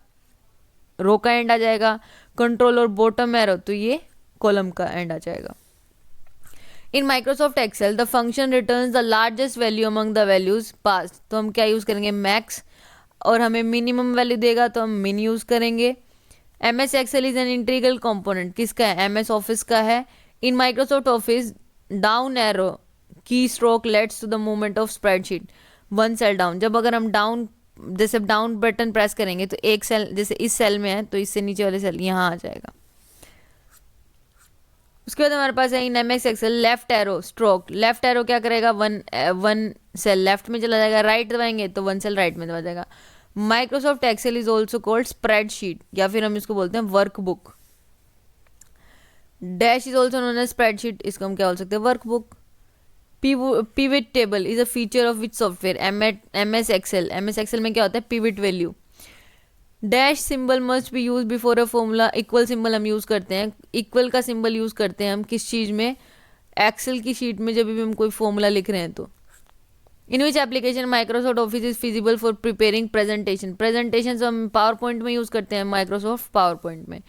रो का एंड आ जाएगा। कंट्रोल और बॉटम एरो तो ये कॉलम का एंड आ जाएगा। In Microsoft Excel the function returns the largest value among the values pass, तो हम क्या यूज करेंगे, मैक्स, और हमें मिनिमम वैल्यू देगा तो हम मिन यूज करेंगे। MS Excel is an integral component, किसका है, MS ऑफिस का है। In Microsoft Office down arrow key stroke lets to the movement of spreadsheet one cell down. जब अगर हम डाउन, जैसे डाउन बटन प्रेस करेंगे तो एक सेल, जैसे इस सेल में है तो इससे नीचे वाले सेल यहाँ आ जाएगा। उसके बाद हमारे पास है in MS Excel left arrow stroke. Left arrow क्या करेगा, वन सेल लेफ्ट में चला जाएगा, राइट दबाएंगे तो वन सेल राइट में दबा जाएगा। Microsoft Excel is also called spreadsheet, या फिर हम इसको बोलते हैं workbook. Dash is also known as spreadsheet, इसको हम क्या बोल सकते हैं, workbook. Pivot table is a feature of which software, MS Excel. MS Excel में क्या होता है, pivot value. Dash symbol must be use before a formula. Equal symbol हम यूज करते हैं, इक्वल का सिंबल यूज करते हैं हम किस चीज में, एक्सेल की शीट में, जब भी हम कोई फॉर्मूला लिख रहे हैं तो। In which application Microsoft Office is feasible for preparing presentation. Presentation हम पावर पॉइंट में यूज करते हैं, माइक्रोसॉफ्ट पावर पॉइंट में।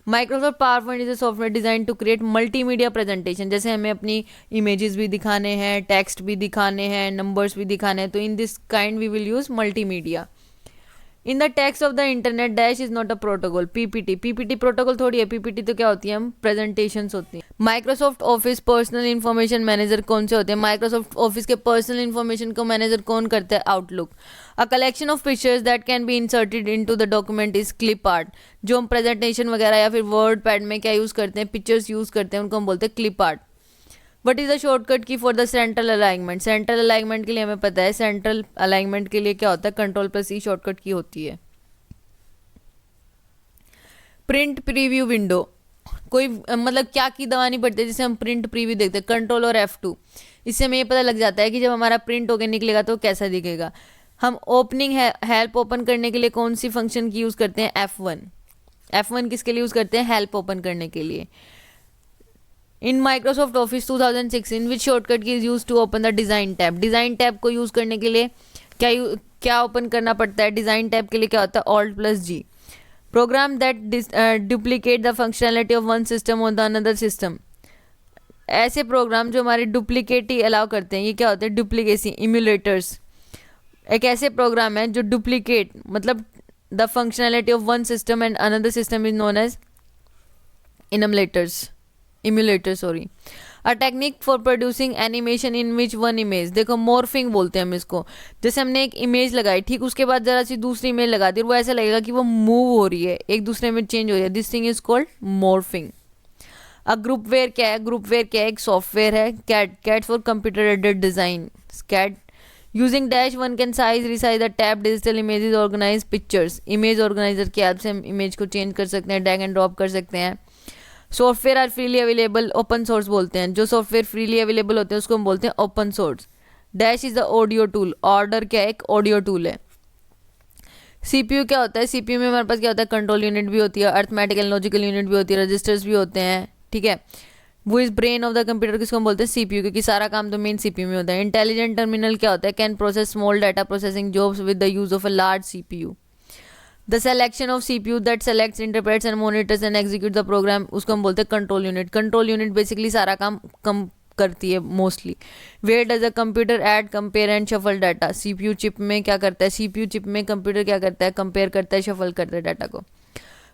Microsoft PowerPoint is a software design to create multimedia presentation. जैसे हमें अपनी इमेजेस भी दिखाने हैं, टेक्स्ट भी दिखाने हैं, नंबर्स भी दिखाने हैं, तो in this kind we will use multimedia. In the text of the internet dash is not a protocol. PPT protocol थोड़ी है, PPT तो क्या होती है, हम प्रेजेंटेशन होती है। Microsoft office personal information manager कौन से होते हैं, माइक्रोसॉफ्ट ऑफिस के पर्सनल इन्फॉर्मेशन को मैनेजर कौन करता है, outlook. A collection of pictures that can be inserted into the document is clip art. जो हम प्रेजेंटेशन वगैरह या फिर वर्ड पैड में क्या यूज़ करते हैं, पिक्चर्स यूज़ करते हैं, उनको हम बोलते हैं clip art. What is the shortcut key for the central alignment. Central alignment के लिए हमें पता है, सेंट्रल अलाइनमेंट के लिए क्या होता है, Ctrl+C शॉर्टकट की होती है। प्रिंट प्रीव्यू विंडो, कोई मतलब क्या की दबानी पड़ती है, जैसे हम प्रिंट प्रीव्यू देखते हैं, Ctrl और F2। इससे हमें ये पता लग जाता है कि जब हमारा प्रिंट होकर निकलेगा तो कैसा दिखेगा। हम ओपनिंग हेल्प ओपन करने के लिए कौन सी फंक्शन की यूज़ करते हैं, F1। F1 किसके लिए यूज़ करते हैं, हेल्प ओपन करने के लिए। In Microsoft Office 2006 in which shortcut key is use to open the design tab. Design tab को यूज़ करने के लिए क्या ओपन करना पड़ता है, डिज़ाइन टैब के लिए क्या होता है, Alt+G। Program that duplicate the functionality of one system on the another system. ऐसे प्रोग्राम जो हमारे डुप्लीकेट ही अलाउ करते हैं, ये क्या होते हैं, डुप्लीकेसी। इम्यूलेटर्स एक ऐसे प्रोग्राम है जो डुप्लीकेट मतलब the functionality of one system and another system is known as emulator sorry. A technique for producing animation in which one image, देखो मॉर्फिंग बोलते हैं हम इसको। जैसे हमने एक इमेज लगाई, ठीक उसके बाद जरा सी दूसरी इमेज लगा दी और वो ऐसा लगेगा कि वो मूव हो रही है, एक दूसरे में चेंज हो रही है, this thing is called morphing. अब ग्रुपवेयर क्या है, ग्रुपवेयर क्या है, एक सॉफ्टवेयर है, CAD for computer aided design, CAD. Using dash one can size resize the tab digital images organise pictures. Image organiser की हेल्प से हम इमेज को चेंज कर सकते हैं, ड्रैग एंड ड्रॉप कर सकते हैं। Software are freely available, open source बोलते हैं। जो सॉफ्टवेयर फ्रीली अवेलेबल होते हैं उसको हम बोलते हैं open source. Dash is the audio tool, order क्या है, एक ऑडियो टूल है। CPU क्या होता है, CPU में हमारे पास क्या होता है, कंट्रोल यूनिट भी होती है, अर्थमेटिक एंड लॉजिकल यूनिट भी होती है, रजिस्टर्स भी होते हैं, ठीक है। वो इस ब्रेन ऑफ द कंप्यूटर किसको हम बोलते हैं, सीपीयू, क्योंकि सारा काम तो मेन सीपीयू में होता है। इंटेलिजेंट टर्मिनल क्या होता है, can process small data processing jobs with the use of a large CPU. The selection of CPU that selects, interprets and monitors and execute the program, उसको हम बोलते हैं control unit. Control unit basically सारा काम कम करती है mostly. Where does a computer add, compare and shuffle data, CPU chip में क्या करता है, सीपीयू चिप में कंप्यूटर क्या करता है, कंपेयर करता है, शफल करता है डाटा को।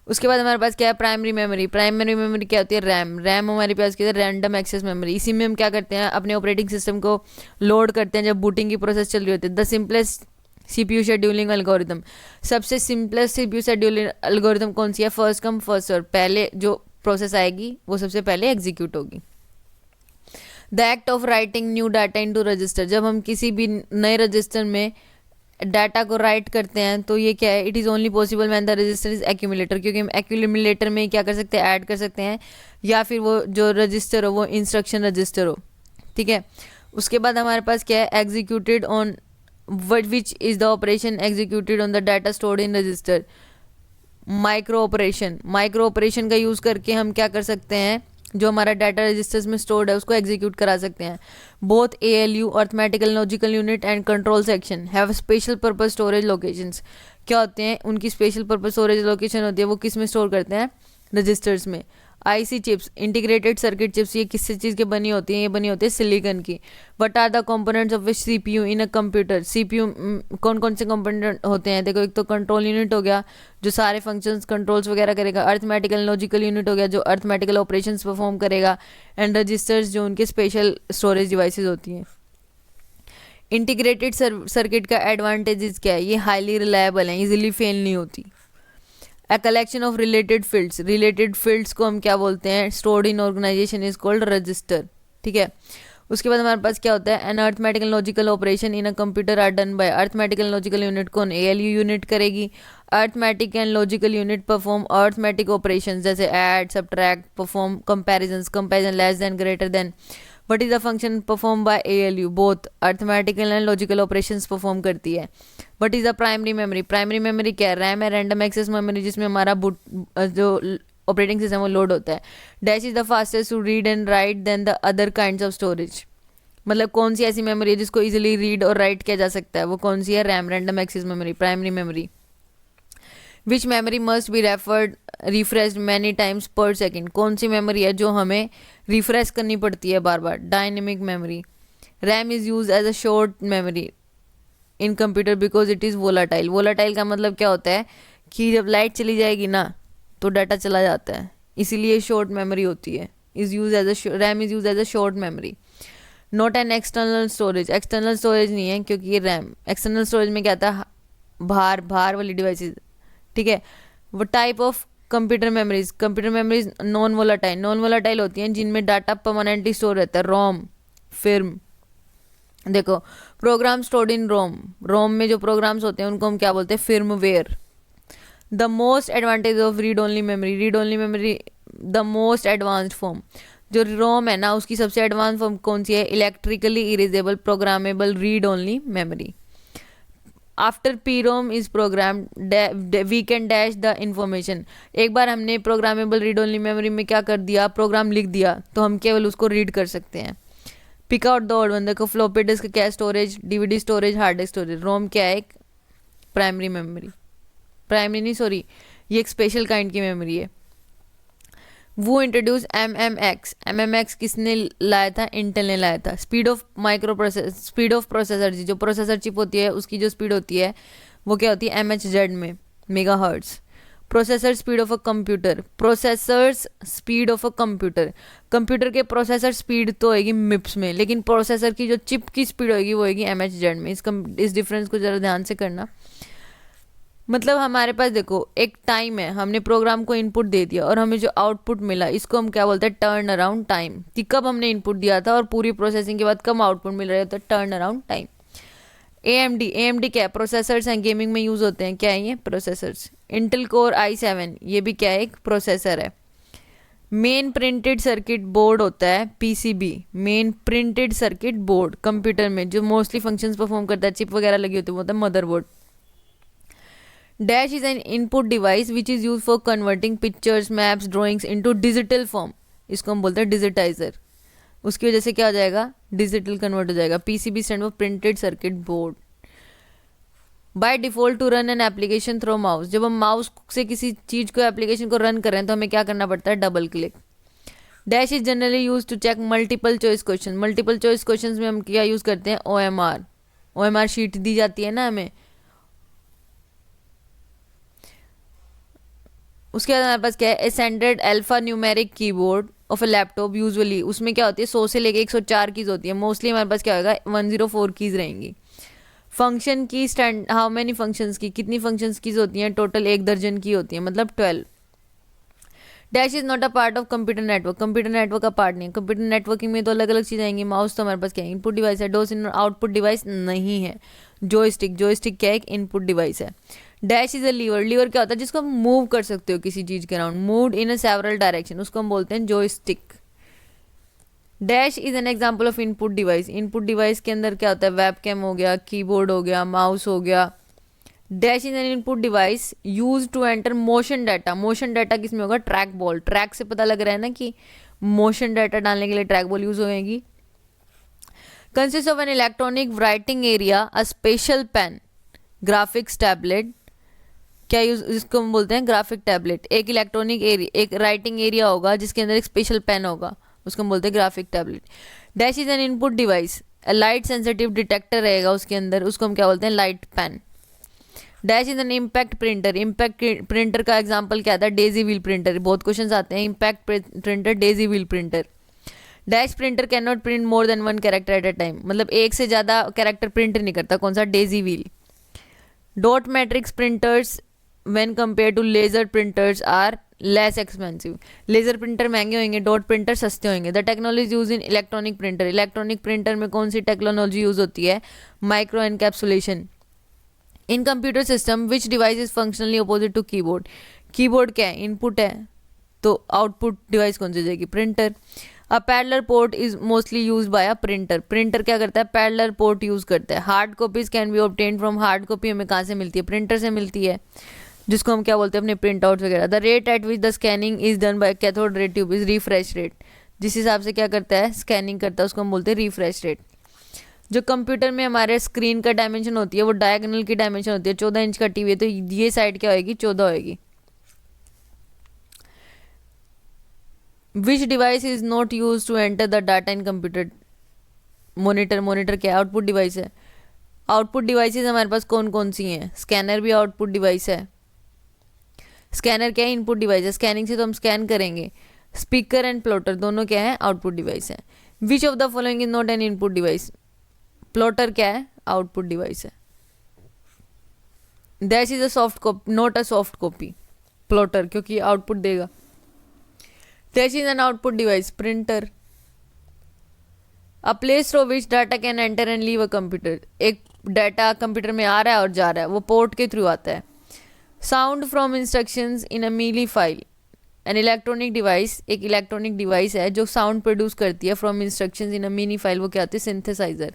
उसके बाद हमारे पास क्या है, प्राइमरी मेमोरी। प्राइमरी मेमोरी क्या होती है, रैम। रैम हमारे पास क्या है, रैंडम एक्सेस मेमोरी। इसी में हम क्या करते हैं, अपने ऑपरेटिंग सिस्टम को लोड करते हैं जब बूटिंग की प्रोसेस चल रही होती है। The simplest CPU scheduling algorithm, सबसे सिंपलेस्ट सीपीयू शेड्यूलिंग एल्गोरिथम कौन सी है, फर्स्ट कम फर्स्ट सर्व, पहले जो प्रोसेस आएगी वो सबसे पहले एग्जीक्यूट होगी। The act of writing new data into register, जब हम किसी भी नए रजिस्टर में डाटा को राइट करते हैं तो ये क्या है, it is only possible when the register is accumulator, क्योंकि हम एक्यूमुलेटर में क्या कर सकते हैं, ऐड कर सकते हैं, या फिर वो जो रजिस्टर हो वो इंस्ट्रक्शन रजिस्टर हो, ठीक है। उसके बाद हमारे पास क्या है, executed on which is the operation executed on the data stored in register. Micro operation, micro operation का यूज़ करके हम क्या कर सकते हैं, जो हमारा डाटा रजिस्टर्स में स्टोर्ड है उसको एग्जीक्यूट करा सकते हैं। Both ALU arithmetical logical unit and control section have special purpose storage locations, क्या होते हैं, उनकी स्पेशल पर्पस स्टोरेज लोकेशन होती है, वो किस में स्टोर करते हैं, रजिस्टर्स में। IC chips, integrated circuit chips, ये किस चीज़ की बनी होती हैं, ये बनी होती है सिलिकॉन की। What are the components of which CPU in a computer, CPU कौन कौन से कंपोनेंट होते हैं, देखो एक तो कंट्रोल यूनिट हो गया जो सारे फंक्शंस कंट्रोल्स वगैरह करेगा, अर्थमेटिकल लॉजिकल यूनिट हो गया जो अर्थमेटिकल ऑपरेशंस परफॉर्म करेगा, एंड रजिस्टर्स जो उनके स्पेशल स्टोरेज डिवाइसेस होती हैं। इंटीग्रेटेड सर्किट का एडवांटेजेस क्या है, ये हाईली रिलायबल है, इजीली फेल नहीं होती। A collection of related fields, related fields को हम क्या बोलते हैं, stored in organization is called register, ठीक है। उसके बाद हमारे पास क्या होता है, an arithmetical logical operation in a computer are done by arithmetical logical unit, कौन, ALU यूनिट करेगी। arithmetic and logical unit perform arithmetic operations जैसे add, subtract, perform comparisons, comparison less than, greater than। What is the function performed by ALU, both arithmetical and logical operations perform करती है। What is the primary memory, primary memory क्या है, रैम है, रैंडम एक्सेस मेमोरी, जिसमें हमारा जो ऑपरेटिंग सिस्टम वो लोड होता है। Dash is the fastest to read and write then the other kinds of storage, मतलब कौन सी ऐसी मेमोरी है जिसको इजीली रीड और राइट किया जा सकता है, वो कौन सी है, RAM, random access memory, primary memory. Which memory must be referred refresh many times per second, कौन सी मेमोरी है जो हमें रिफ्रेश करनी पड़ती है बार बार, dynamic memory. RAM is use as a short memory in computer because it is volatile. Volatile का मतलब क्या होता है कि जब लाइट चली जाएगी ना तो डाटा चला जाता है, इसीलिए शॉर्ट मेमोरी होती है। Is use as a RAM is use as a short memory. Not an external storage, external storage नहीं है क्योंकि ये रैम, एक्सटर्नल स्टोरेज में क्या आता है, बाहर वाली डिवाइसेज, ठीक है। वो type of computer memories non volatile होती हैं जिनमें डाटा परमानेंटली स्टोर रहता है, रोम, फिर्म। देखो प्रोग्राम स्टोर्ड इन रोम में जो प्रोग्राम्स होते हैं उनको हम क्या बोलते हैं, firmware. The most advantage of read only memory the most advanced form, जो रोम है ना उसकी सबसे एडवांस फॉर्म कौन सी है, electrically erasable programmable read only memory. After PROM is program we can dash the information, एक बार हमने प्रोग्रामेबल रीड ओनली मेमोरी में क्या कर दिया, प्रोग्राम लिख दिया तो हम केवल उसको रीड कर सकते हैं। Pick out the old one, देखो फ्लॉपी डिस्क क्या है, storage, DVD storage, hard disk storage. ROM क्या है, एक प्राइमरी मेमोरी, प्राइमरी नहीं सॉरी, ये एक स्पेशल काइंड की मेमोरी है। वो इंट्रोड्यूस MMX किसने लाया था, इंटेल ने लाया था। स्पीड ऑफ प्रोसेसर, जो प्रोसेसर चिप होती है उसकी जो स्पीड होती है वो क्या होती है, MHz में, megahertz. Processor speed of a computer, computer के प्रोसेसर स्पीड तो होगी MIPS में, लेकिन प्रोसेसर की जो चिप की स्पीड होगी वो होगी MHz में। इस डिफरेंस को ज़रा ध्यान से करना। मतलब हमारे पास देखो एक टाइम है, हमने प्रोग्राम को इनपुट दे दिया और हमें जो आउटपुट मिला इसको हम क्या बोलते हैं, टर्न अराउंड टाइम, कि कब हमने इनपुट दिया था और पूरी प्रोसेसिंग के बाद कब आउटपुट मिल रहा है, तो टर्न अराउंड टाइम। AMD क्या है, प्रोसेसर्स हैं, गेमिंग में यूज़ होते हैं, क्या है ये, प्रोसेसर्स। इंटेल कोर i7 ये भी क्या है, एक प्रोसेसर है। मेन प्रिंटेड सर्किट बोर्ड होता है PCB, main printed circuit board computer में जो मोस्टली फंक्शंस परफॉर्म करता है, चिप वगैरह लगी होती है, वो होता है motherboard. Dash is an input device which is use for converting pictures, maps, drawings into digital form. इसको हम बोलते हैं डिजिटाइजर। उसकी वजह से क्या हो जाएगा, डिजिटल कन्वर्ट हो जाएगा। PCB stand for printed circuit board. By default to run an application through mouse, जब हम माउस से किसी चीज को एप्लीकेशन को रन कर रहे हैं तो हमें क्या करना पड़ता है, double click. Dash is generally use to check multiple choice question. Multiple choice question में हम क्या यूज करते हैं, ओएमआर। ओएमआर शीट दी जाती है ना हमें, उसके बाद हमारे पास क्या है, standard alpha numeric keyboard of a laptop. Usually उसमें क्या होती है, 100 से लेके 104 कीज होती है। मोस्टली हमारे पास क्या होगा, 104 कीज रहेंगी। फंक्शन की स्टैंड, हाउ मेनी फंक्शंस की, कितनी फंक्शंस कीज होती हैं, टोटल 1 दर्जन की होती है, मतलब 12। Dash is not a part of computer network. Computer network का पार्ट नहीं है। कंप्यूटर नेटवर्किंग में तो अलग अलग चीज़ आएंगी। माउस तो हमारे पास क्या है, इनपुट डिवाइस है। डोस इन आउटपुट डिवाइस नहीं है। जॉयस्टिक, जॉयस्टिक क्या है, एक इनपुट डिवाइस है। Dash is a lever. Lever क्या होता है, जिसको हम मूव कर सकते हो किसी चीज़ के around, moved in a several direction, उसको हम बोलते हैं joystick. Dash is an example of input device. Input device के अंदर क्या होता है, वेबकैम हो गया, कीबोर्ड हो गया, माउस हो गया। Dash is an input device use to enter motion data. Motion data किसमें होगा, ट्रैक बॉल। ट्रैक से पता लग रहा है ना कि मोशन डाटा डालने के लिए ट्रैक बॉल यूज होगी। Consist of an electronic writing area, a special pen, graphics tablet. क्या यूज, इसको हम बोलते हैं ग्राफिक टैबलेट। एक इलेक्ट्रॉनिक एरिया, एक राइटिंग एरिया होगा जिसके अंदर एक स्पेशल पेन होगा, उसको हम बोलते हैं graphic tablet. Dash is an input device, light sensitive detector रहेगा उसके अंदर, उसको हम क्या बोलते हैं, light pen. Dash is an impact printer. Impact printer का एग्जांपल क्या था, डेजी व्हील प्रिंटर। बहुत क्वेश्चंस आते हैं, impact printer, daisy wheel printer. Dash printer can not print more than 1 character at a time, मतलब एक से ज़्यादा कैरेक्टर प्रिंट नहीं करता। कौन सा, daisy wheel. Dot matrix printers when compare to laser printers are less expensive. Laser printer महंगे होंगे, डॉट प्रिंटर सस्ते होंगे। The technology use in electronic printer. Electronic printer में कौन सी टेक्नोलॉजी यूज होती है, micro encapsulation. In computer system which device is functionally opposite to keyboard. Keyboard क्या है, इनपुट है, तो आउटपुट डिवाइस कौन सी जाएगी, printer. A parallel port is mostly use by a printer. Printer क्या करता है, पैरेलल पोर्ट यूज करता है। Hard copies can be obtain from, hard copy हमें कहाँ से मिलती है, प्रिंटर से मिलती है, जिसको हम क्या बोलते हैं, अपने प्रिंट आउट वगैरह। The rate at which the scanning is done by cathode ray tube is refresh rate. जिस हिसाब से क्या करता है, स्कैनिंग करता है, उसको हम बोलते हैं रिफ्रेश रेट। जो कंप्यूटर में हमारे स्क्रीन का डायमेंशन होती है वो डायगोनल की डायमेंशन होती है। 14 इंच का टीवी है तो ये साइड क्या होगी, 14 होगी। Which device is not use to enter the data in computer, monitor. Monitor क्या है, आउटपुट डिवाइस है। आउटपुट डिवाइसेज हमारे पास कौन कौन सी हैं, स्कैनर भी आउटपुट डिवाइस है। स्कैनर क्या है, इनपुट डिवाइस है, स्कैनिंग से तो हम स्कैन करेंगे। स्पीकर एंड प्लॉटर दोनों क्या है, आउटपुट डिवाइस है। Which of the following is not an input device, plotter क्या है, आउटपुट डिवाइस है। That is a soft copy, not a soft copy, plotter, क्योंकि आउटपुट देगा। That is an output device, printer. A place through which data can enter and leave a computer. एक डाटा कंप्यूटर में आ रहा है और जा रहा है, वो पोर्ट के थ्रू आता है। Sound from instructions in a MIDI file, an electronic device, एक इलेक्ट्रॉनिक डिवाइस है जो साउंड प्रोड्यूस करती है from instructions in a mini file, वो क्या होती है, synthesiser.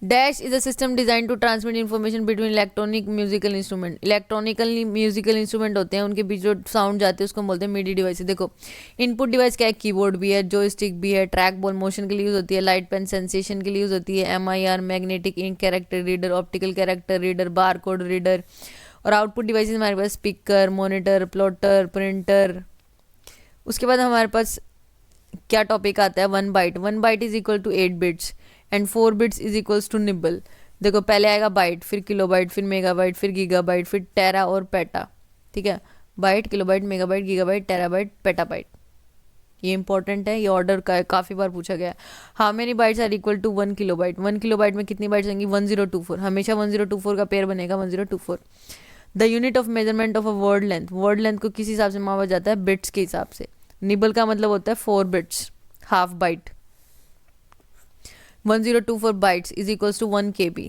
Dash is a system design to transmit information between electronic musical instrument. Electronical musical instrument होते हैं, उनके बीच जो साउंड जाते हैं उसको हम बोलते हैं मिडी डिवाइस। देखो इनपुट डिवाइस क्या है, कीबोर्ड भी है, जॉयस्टिक भी है, ट्रैक बॉल मोशन के लिए यूज होती है, लाइट पेन सेंसेशन के लिए यूज होती है, MIR magnetic ink character reader, optical character reader, bar code reader. और आउटपुट डिवाइस हमारे पास स्पीकर, मॉनिटर, प्लॉटर, प्रिंटर। उसके बाद हमारे पास क्या टॉपिक आता है, 1 byte. 1 byte is equal to 8 bits and 4 bits is equals to nibble. देखो पहले आएगा बाइट, फिर किलोबाइट, फिर मेगाबाइट, फिर गीगाबाइट, फिर टेरा और पेटा। ठीक है, byte, kilobyte, megabyte, gigabyte, terabyte, petabyte. ये इंपॉर्टेंट है, ये ऑर्डर का काफ़ी बार पूछा गया है। How many bytes are equal to 1 kilobyte. 1 kilobyte में कितनी बाइट्स आएंगी, 1024। हमेशा 1024 का पेयर बनेगा, 1024। The unit of measurement of a word length. Word length को किस हिसाब से मापा जाता है, बिट्स के हिसाब से। निबल का मतलब होता है 4 bits, half byte. 1024 bytes is equals to 1 KB।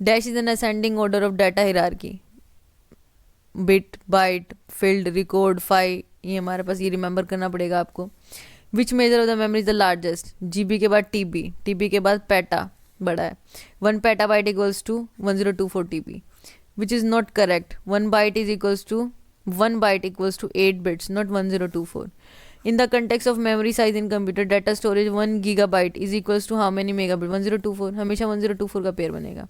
Dash is an ascending order of data hierarchy. Bit, byte, field, record, file, ये हमारे पास, ये रिमेंबर करना पड़ेगा आपको। Which major of the memory is the largest. GB के बाद TB, TB के बाद पेटा बड़ा है। 1 petabyte equals to 1024 TB, which is not correct. 1 byte is equals to 1 byte equals to 8 bits, not 1024. In the context of memory size in computer, data storage 1 gigabyte is equals to how many megabit? 1024. हमेशा 1024 का पेयर बनेगा.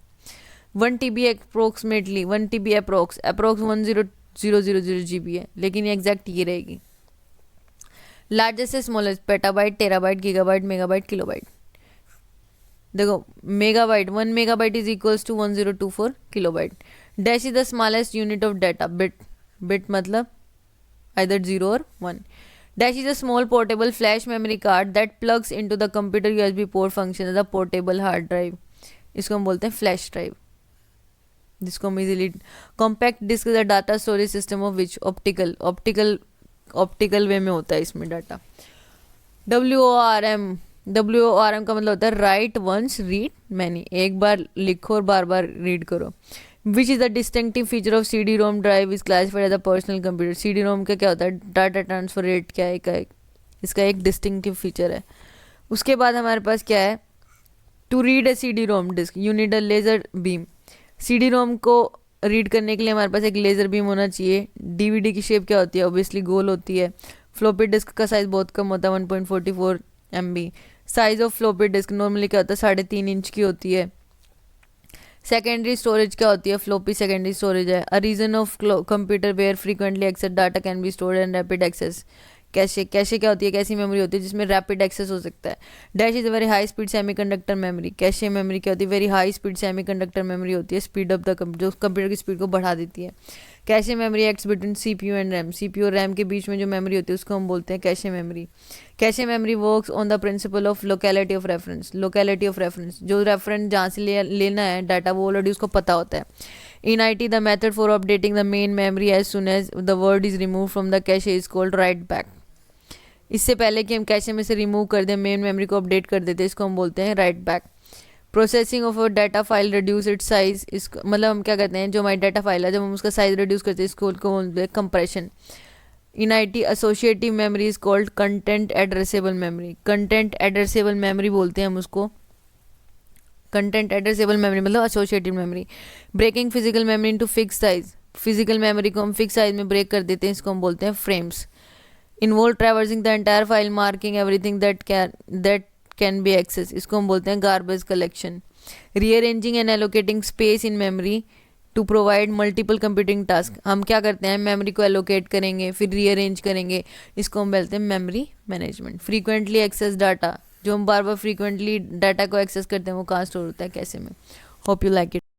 1 TB approximately 1 TB approx 10000 GB है, लेकिन ये एग्जैक्ट ये रहेगी. लार्जेस्ट से smallest petabyte, terabyte, gigabyte, megabyte, kilobyte. देखो megabyte 1 megabyte is equals to 1024 kilobyte. Dash is the smallest unit of data. Bit मतलब either 0 or 1. Dash is a small portable flash memory card that plugs into the computer USB port function as a portable hard drive. इसको हम बोलते हैं फ्लैश ड्राइव, जिसको हम easily. Compact disk is a data storage system of which optical way में होता है इसमें डाटा. WORM का मतलब होता है राइट वंस रीड मैनी. एक बार लिखो और बार बार रीड करो. Which is the distinctive feature of CD-ROM drive is classified as a personal computer. CD-ROM का क्या होता है? डाटा ट्रांसफर रेट क्या है, इसका एक डिस्टिंक्टिव फीचर है. उसके बाद हमारे पास क्या है? To read a CD-ROM disk you need a laser beam. CD-ROM को रीड करने के लिए हमारे पास एक लेज़र बीम होना चाहिए. DVD की शेप क्या होती है? ऑब्वियसली गोल होती है. फ्लोपी डिस्क का साइज़ बहुत कम होता है, 1.44 MB. Size of floppy disk normally क्या होता है? 3.5 इंच की होती है. सेकेंडरी स्टोरेज क्या होती है? फ्लोपी सेकेंडरी स्टोरेज है. A region of computer where frequently access data can be stored and rapid access. Cache क्या होती है? कैसी मेमोरी होती है जिसमें रैपिड एक्सेस हो सकता है. Dash is a very high speed semiconductor memory. Cache memory क्या होती है? Very high speed semiconductor memory होती है. स्पीड ऑफ द जो कंप्यूटर की स्पीड को बढ़ा देती है. Cache memory acts between CPU and RAM. CPU और रैम के बीच में जो मेमोरी होती है उसको हम बोलते हैं cache memory. Cache memory works on the principle of locality of reference. Locality of reference, जो रेफरेंस जहाँ से लेना है डाटा वो ऑलरेडी उसको पता होता है. In IT, the method for updating the main memory as soon as the word is removed from the cache is called write back. इससे पहले कि हम कैशे में से रिमूव कर दें मेन मेमोरी को अपडेट कर देते हैं, इसको हम बोलते हैं right back. Processing of a data file reduce it's size. इसको मतलब हम क्या करते हैं, जो हमारी डाटा फाइल है जब हम उसका साइज रिड्यूस करते हैं इसको बोलते हैं compression. In IT associative memory is called content addressable memory. Content addressable memory बोलते हैं हम उसको. कंटेंट एड्रेसेबल मेमोरी मतलब associative memory. Breaking physical memory into fix size. Physical memory को हम फिक्स साइज में ब्रेक कर देते हैं, इसको हम बोलते हैं frames. Involve traversing the entire file marking everything that can be access. इसको हम बोलते हैं garbage collection. Rearranging and allocating space in memory to provide multiple computing task. हम क्या करते हैं, मेमोरी को एलोकेट करेंगे फिर रीअरेंज करेंगे, इसको हम बोलते हैं memory management. Frequently access data, जो हम बार बार फ्रीक्वेंटली डाटा को एक्सेस करते हैं वो कहाँ स्टोर होता है, कैसे में. Hope you like it.